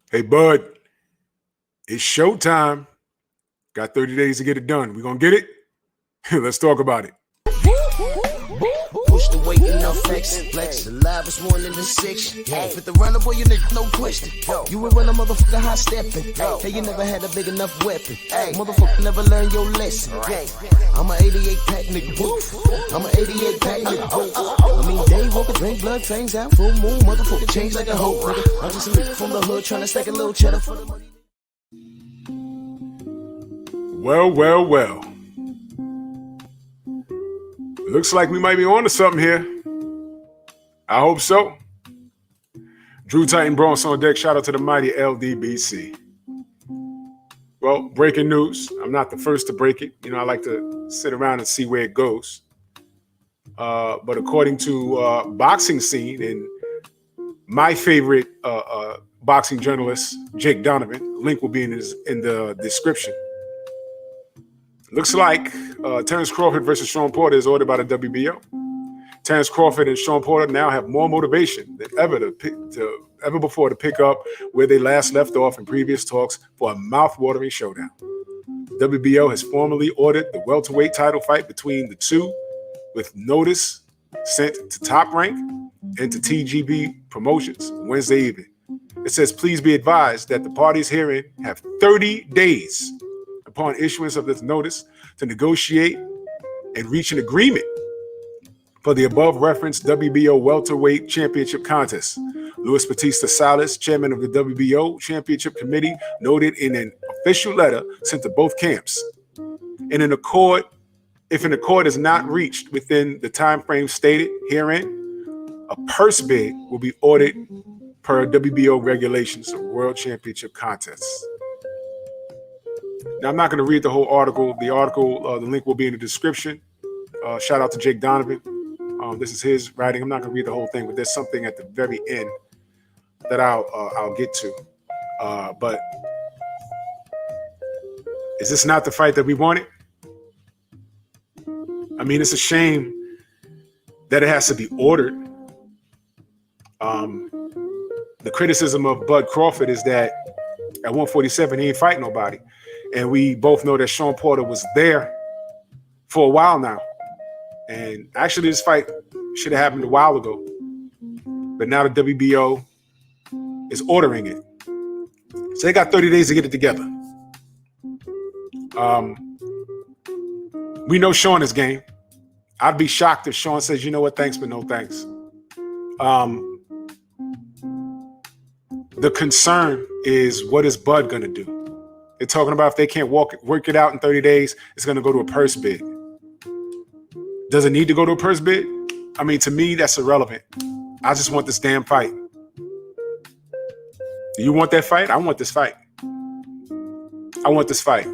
Hey, Bud, it's showtime. Got 30 days to get it done. We gonna get it? Let's talk about it. Push the weight in no flex. Alive is one in the six. Fit the runner, boy, you nigga, no question. You would run a motherfucker high stepping. Hey, you never had a big enough weapon. Motherfucker never learned your lesson. I'm a 88 pack nigga. I'm a 88 pack nigga. I mean, day walker, drink blood, fangs out, full moon, motherfucker, change like a hoe, nigga. I'm just a nigga from the hood trying to stack a little cheddar for the money. Well. Looks like we might be on to something here. I hope so. Drew Titan Bronx on deck. Shout out to the mighty LDBC. Well, breaking news. I'm not the first to break it. You know, I like to sit around and see where it goes. But according to Boxing Scene and my favorite boxing journalist, Jake Donovan, link will be in the description. Looks like Terrence Crawford versus Sean Porter is ordered by the WBO. Terrence Crawford and Sean Porter now have more motivation than ever before to pick up where they last left off in previous talks for a mouth-watering showdown. WBO has formally ordered the welterweight title fight between the two, with notice sent to Top Rank and to TGB Promotions Wednesday evening. It says, please be advised that the parties herein have 30 days upon issuance of this notice to negotiate and reach an agreement for the above referenced WBO welterweight championship contest. Luis Batista Salas, chairman of the WBO Championship Committee, noted in an official letter sent to both camps. If an accord is not reached within the time frame stated herein, a purse bid will be ordered per WBO regulations of World Championship contests. Now, I'm not going to read the whole article. The link will be in the description. Shout out to Jake Donovan. This is his writing. I'm not going to read the whole thing, but there's something at the very end that I'll get to. But is this not the fight that we wanted? I mean, it's a shame that it has to be ordered. The criticism of Bud Crawford is that at 147, he ain't fighting nobody. And we both know that Sean Porter was there for a while now. And actually, this fight should have happened a while ago. But now the WBO is ordering it. So they got 30 days to get it together. We know Sean is game. I'd be shocked if Sean says, you know what, thanks, but no thanks. The concern is, what is Bud going to do? They're talking about if they can't work it out in 30 days, it's going to go to a purse bid. Does it need to go to a purse bid? I mean, to me, that's irrelevant. I just want this damn fight. Do you want that fight? I want this fight. I want this fight.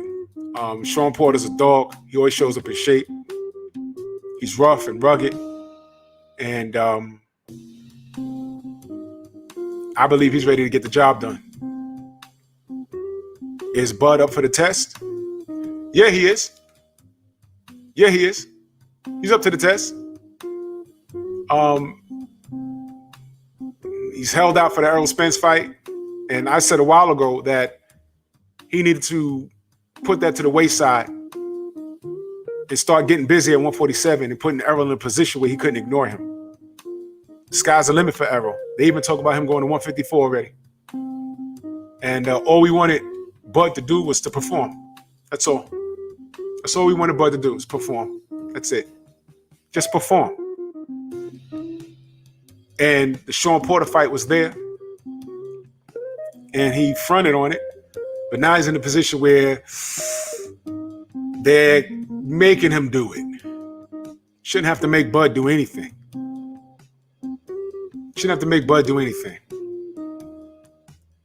Sean Porter's a dog. He always shows up in shape. He's rough and rugged. And I believe he's ready to get the job done. Is Bud up for the test? Yeah, he is. He's up to the test. He's held out for the Errol Spence fight. And I said a while ago that he needed to put that to the wayside and start getting busy at 147 and putting Errol in a position where he couldn't ignore him. The sky's the limit for Errol. They even talk about him going to 154 already. And all we wanted Bud to do was to perform. That's all. That's all we wanted Bud to do, is perform. That's it. Just perform. And the Sean Porter fight was there. And he fronted on it. But now he's in a position where they're making him do it. Shouldn't have to make Bud do anything. Shouldn't have to make Bud do anything.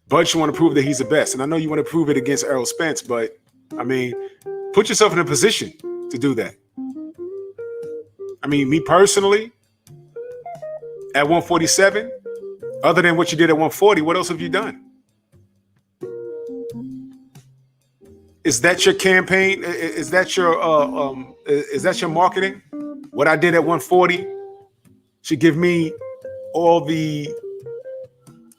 Bud should want to prove that he's the best. And I know you want to prove it against Errol Spence, but, I mean, put yourself in a position to do that. I mean, me personally, at 147, other than what you did at 140, what else have you done? Is that your campaign? Is that your marketing? What I did at 140 should give me all the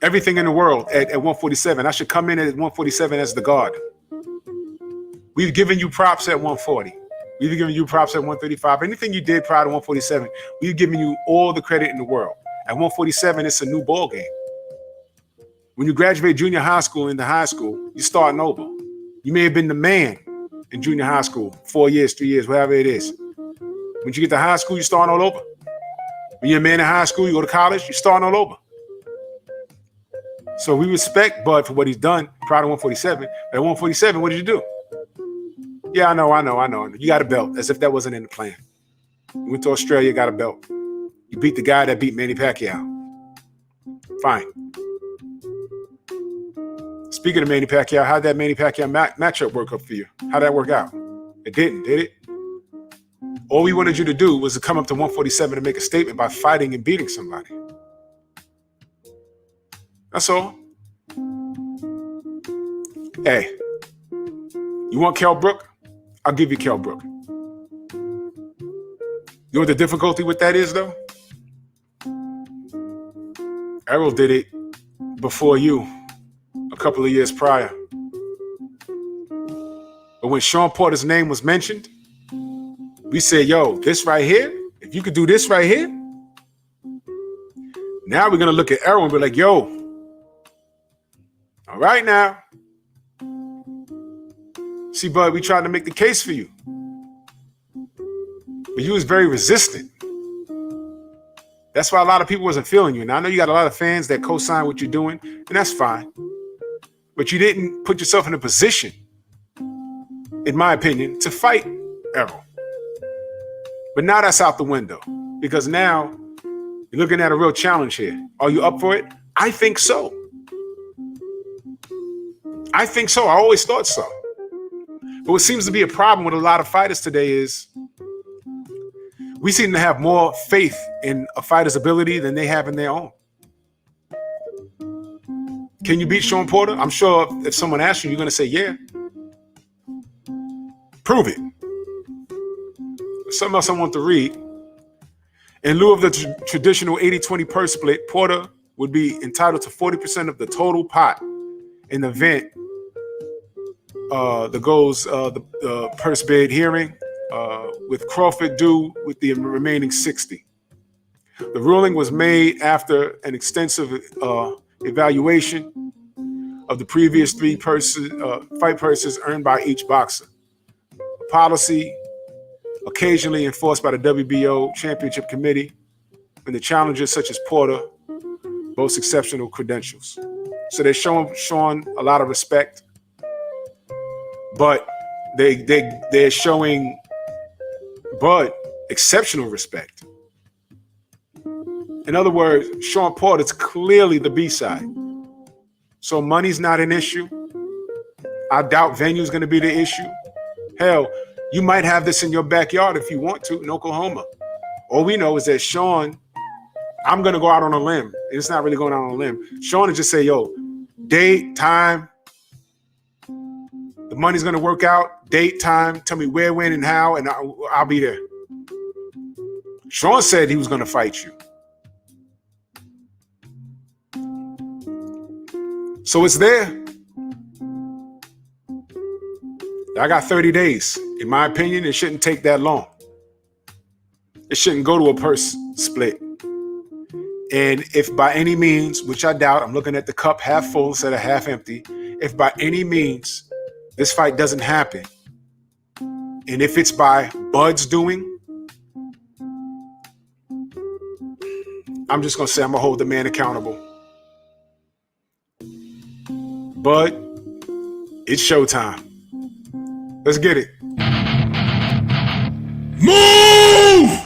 everything in the world at 147. I should come in at 147 as the guard. We've given you props at 140. We've given you props at 135. Anything you did prior to 147, we've given you all the credit in the world. At 147, it's a new ball game. When you graduate junior high school into high school, you're starting over. You may have been the man in junior high school, 4 years, 3 years, whatever it is. When you get to high school, you're starting all over. When you're a man in high school, you go to college, you're starting all over. So we respect Bud for what he's done prior to 147. At 147, what did you do? Yeah, I know. You got a belt, as if that wasn't in the plan. You went to Australia, got a belt. You beat the guy that beat Manny Pacquiao. Fine. Speaking of Manny Pacquiao, how'd that Manny Pacquiao matchup work up for you? How'd that work out? It didn't, did it? All we wanted you to do was to come up to 147 and make a statement by fighting and beating somebody. That's all. Hey, you want Kell Brook? I'll give you Kell Brook. You know what the difficulty with that is, though? Errol did it before you, a couple of years prior. But when Sean Porter's name was mentioned, we said, yo, this right here, if you could do this right here, now we're going to look at Errol and be like, yo, all right now. See, Bud, we tried to make the case for you. But you was very resistant. That's why a lot of people wasn't feeling you. Now, I know you got a lot of fans that co-sign what you're doing, and that's fine. But you didn't put yourself in a position, in my opinion, to fight Errol. But now that's out the window, because now you're looking at a real challenge here. Are you up for it? I think so. I always thought so. But what seems to be a problem with a lot of fighters today is we seem to have more faith in a fighter's ability than they have in their own. Can you beat Sean Porter? I'm sure if someone asks you, you're going to say, yeah. Prove it. Something else I want to read. In lieu of the traditional 80-20 purse split, Porter would be entitled to 40% of the total pot in the event that goes the purse bid hearing, with Crawford due with the remaining 60. The ruling was made after an extensive evaluation of the previous three fight purses earned by each boxer. A policy occasionally enforced by the WBO Championship Committee when the challengers such as Porter boast exceptional credentials. So they're showing a lot of respect, but they're showing Bud exceptional respect. In other words, Sean Porter's clearly the B-side. So money's not an issue. I doubt venue's going to be the issue. Hell, you might have this in your backyard if you want to in Oklahoma. All we know is that Sean, I'm going to go out on a limb. It's not really going out on a limb. Sean will just say, yo, date, time. The money's going to work out. Date, time. Tell me where, when, and how, and I'll be there. Sean said he was going to fight you. So it's there. I got 30 days. In my opinion, it shouldn't take that long. It shouldn't go to a purse split. And if by any means, which I doubt, I'm looking at the cup half full instead of half empty. If by any means this fight doesn't happen, and if it's by Bud's doing, I'm just going to say I'm going to hold the man accountable. Bud, it's showtime. Let's get it. Move!